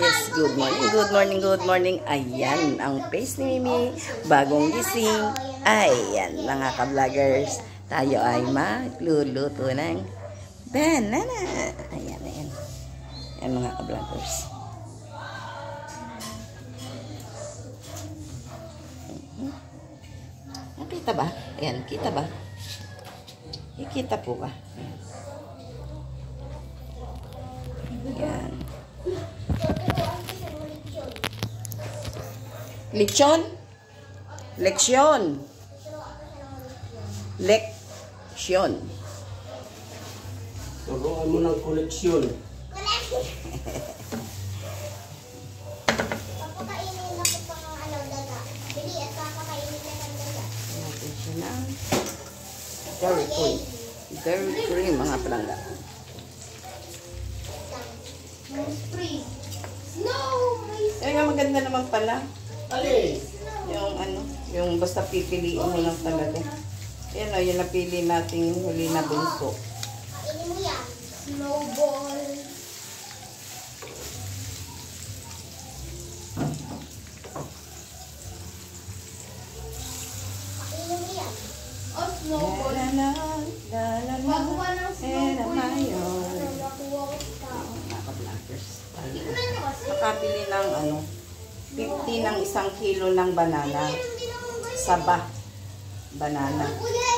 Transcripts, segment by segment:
Yes, good morning, good morning, good morning. Ayan, ang face ni Mimi, bagong gising. Ayan, mga ka-vloggers, tayo ay magluluto ng banana. Ayan, ayan. Ayan, mga ka-vloggers. Nakita ba? Ayan, kita ba? Ikita po ba? Ayan. Lechon? Leksyon. Leksyon. Turuan mo ng koleksyon. Papakainin ako pang daga. Bili at papakainin na ng daga. Natin siya ng dairy cream. Dairy cream, mga palangga. Freeze. Snow! Ay, maganda naman pala. Ali! Yung ano, yung basta pipiliin mo lang talaga. Yan o, yung napili natin yung huli na bunso. Kainin mo yan. Snowball. Kainin mo yan. Oh, snowball. La la la la la. Magawa ng snowball. Mayo. Nakuha ko sa tao. Nakablockers. Tignan nyo kasi. Nakabili ng ano, 50 ng 1 kilo ng banana. Hindi naman ba yun? Saba. Banana. Kuya,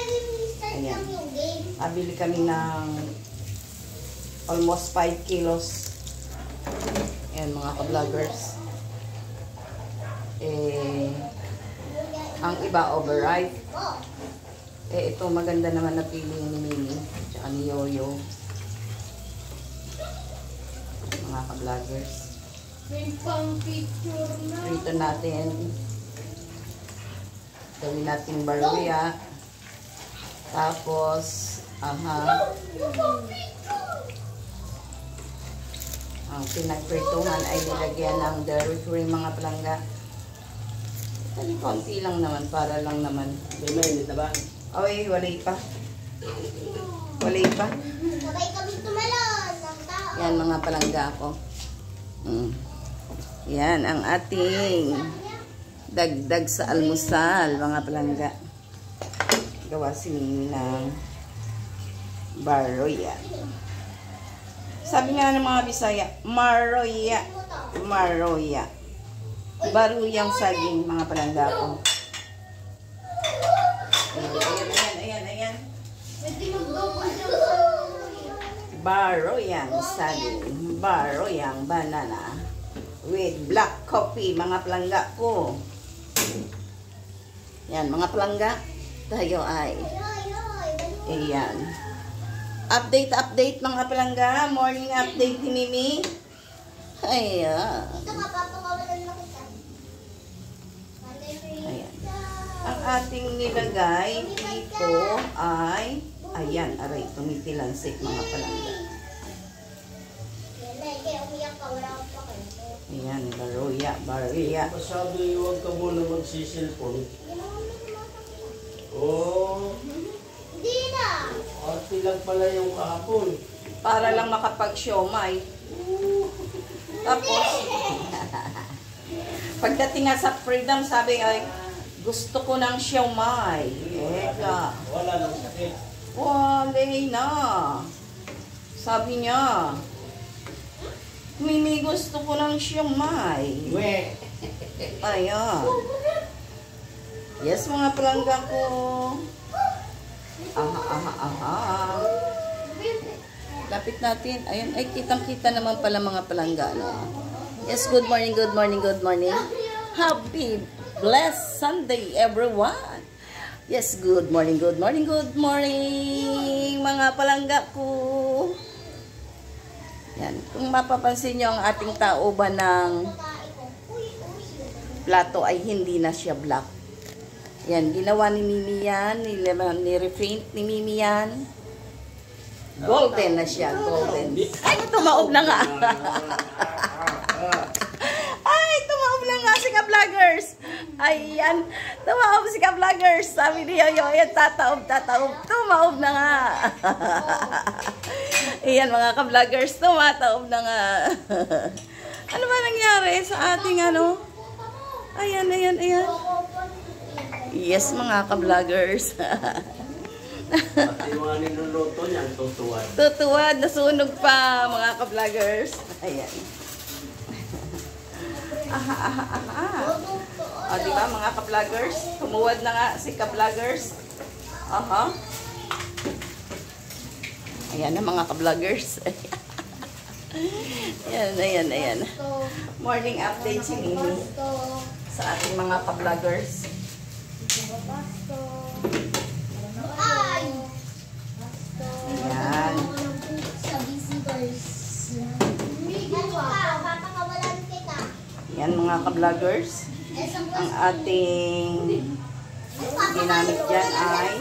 start Ayan. lang yung game. Nabili kami ng almost 5 kilos. Ayan, mga ka-vloggers. Ang iba overripe. Oh. Ito maganda naman na pili ni Mimi. Tsaka ni Yoyo. Mga ka-vloggers. May pang picture na. Rito natin. Gawin natin baruya. Tapos, ang pinagprituhan ay nilagyan ng dairy cream, mga palangga. Tali, konti lang naman, para lang naman. Bemay, nita ba? Ay, walay pa. Walay pa. Sabay kami tumalon ng tao. Yan, mga palangga ko. Yan, ang ating dagdag sa almusal, mga palangga. Gawa si Mimi ng baroya. Sabi nga ng mga Bisaya, maroya. Maroya. Baruyang saging, mga palangga ko. Ayan. Pwede magbawa ng baroya. Baroyang saging. Baroyang banana. With black coffee, mga palangga ko. Yan, mga palangga. Tayo ay. Ayan. Update mga palangga. Morning update ni Mimi. Ayan. Ito nga, papakawalan na kita. Ayan. Ang ating nilagay dito ay, ayan, aray, tumitilansik, mga palangga. Kaya umiyak ka, wala akong pakay. Ayan, baruya. Masyado huwag ka muna magsisilpon. Hindi naman may kumakakit. Oh, Hindi na! arte lang pala yung kahapon. Para lang makapag-siomay. Tapos, pagdating nga sa Freedom, sabi ay, gusto ko ng siomay. Eka. Wala nang sakit. Walay na. Sabi niya, Mimi, gusto ko ng siomay. We! Ayan. Yes, mga palangga ko. Aha. Lapit natin. Ayun, ay kitang-kita naman pala mga palangga. No? Yes, good morning. Happy blessed Sunday, everyone. Yes, good morning. Mga palangga ko. Yan. Kung mapapansin nyo, ang ating taoban ng plato ay hindi na siya black. Yan, ginawa ni Mimi yan, ni-repaint ni Mimi yan. Golden na siya, golden. Ay, tumaob na nga. Ay, tumaob na nga si ka-vloggers. Ayan, tumaob si ka-vloggers. Sabi ni Yoyo, ayan, tataob. Tumaob na nga. Ayan, mga ka-vloggers, tumataob na nga. Ano ba nangyari sa ating ano? Ayan, ayan, ayan. Yes, mga ka-vloggers. At yung mga niluluto niyan, tutuwad. Tutuwad, nasunog pa, mga ka-vloggers. Ayan. Aha, aha, aha. O, diba, mga ka-vloggers? Tumuwad na nga si ka-vloggers. Aha. Ayan na, mga ka-vloggers. Ayan, ayan, ayan. Morning update si Mimi sa ating mga ka-vloggers. Ay! Ayan. Sa visitors. Ano ka? Papakawalan kita. Ayan, mga ka-vloggers. Ang ating ginamit dyan ay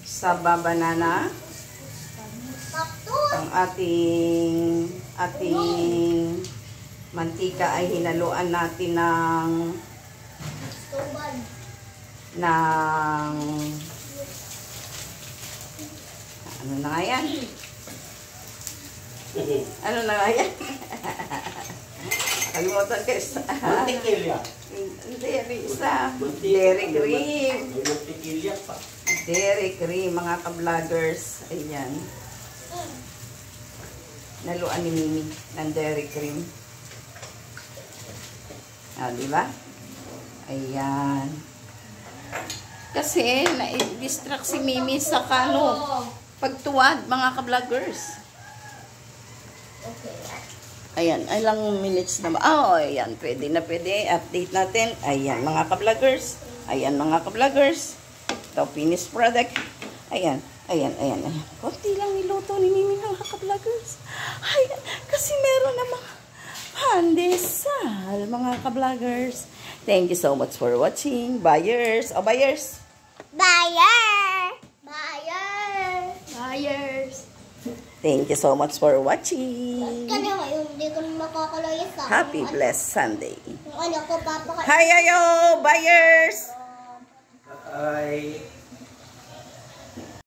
saba banana. Ang ating mantika ay hinaluan natin ng ano na nga yan? Ano na nga yan? Kalimutan ko isa. Mantikilya. Hindi, ano isa? Dairy cream. May mantikilya pa. Dairy cream, mga ka-vloggers. Ayan. Naluan ni Mimi ng dairy cream. Ah, di ba? Ayan. Kasi, na-distract si Mimi sa pagtuwad, mga ka-vloggers. Ayan, ilang minutes na ba? Oh, ayan, pwede na pwede. Update natin. Ayan, mga ka-vloggers. Ayan, mga ka-vloggers. Ito, finished product. Ayan, ayan, ayan, ayan. Kunti lang niluto ni Mimi, mga ka-vloggers. Ayan, kasi meron na mga pandesal, mga ka-vloggers. Thank you so much for watching. Buyers. Oh, buyers. Buyer! Buyer! Buyers! Thank you so much for watching. Kanya ngayon, hindi ko na makakalayo sa Happy blessed Sunday. Yung anak ko, papakain. Hi, ayo, buyers. Ay.